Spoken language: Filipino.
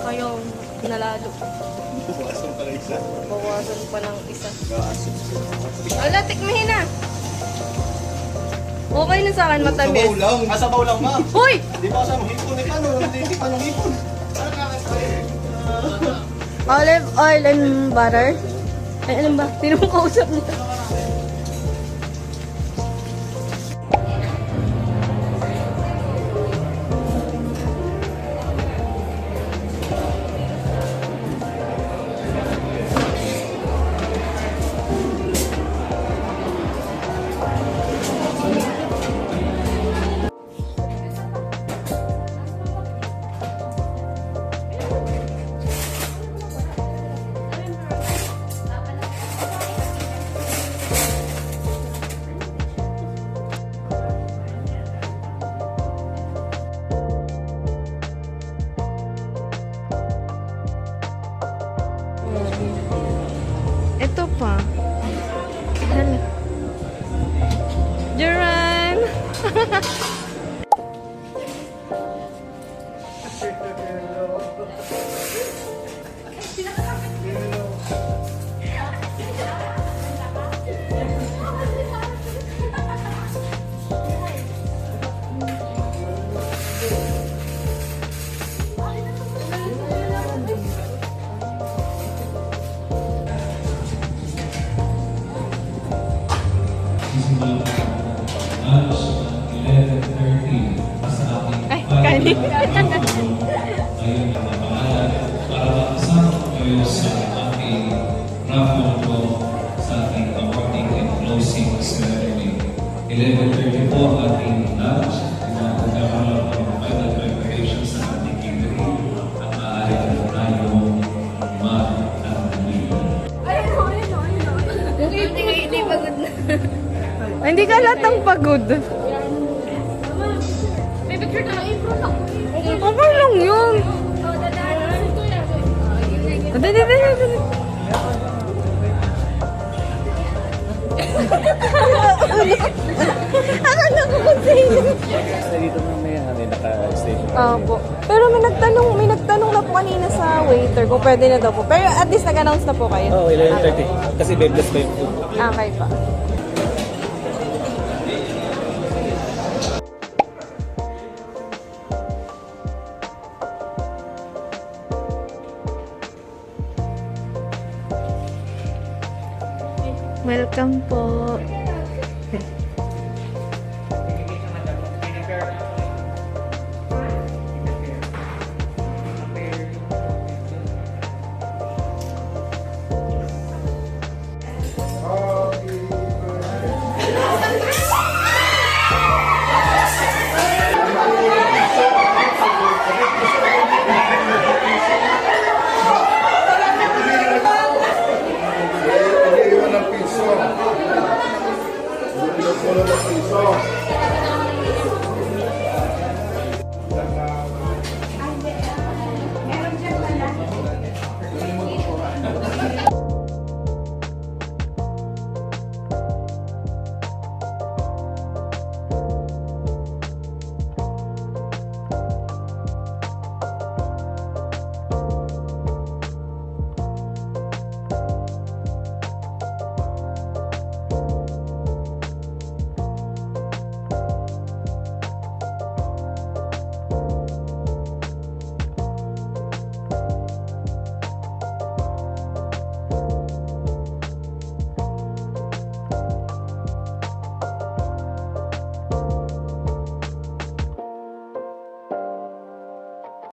Kayong nalalo. Bawasan pa ng isa. Bawasan pa ng isa. Bawasan. Ala, tikmihin na. Okay na sa akin, matamis. Sabaw lang. Sabaw lang, ma. Hoy! Di ba sa hipon ni Pano? Hindi pa yung hipon. Olive oil and butter. Ay, alam ba? Sino mong kausap nito? Ito pa. Hala. Duran! Ay, kanin. Ayun ang pangalan para makasama kayo sa ating raffle po sa ating awarding and closing ceremony. 11:30 po ating lunch. Magkakaroon ng final preparation sa ating catering at maaari na tayo Hindi pagod na. Hindi ka latang pagod. May picture na lang. Okay lang yun. Dali. Akala ko kung sino. Dito na may naka-station. Opo. Pero may nagtanong na po kanina sa waiter kung pwede na daw po. Pero at least nag-announce na po kayo. Oo, 11:30. Kasi bebeless pa yung food. Okay pa. Welcome po.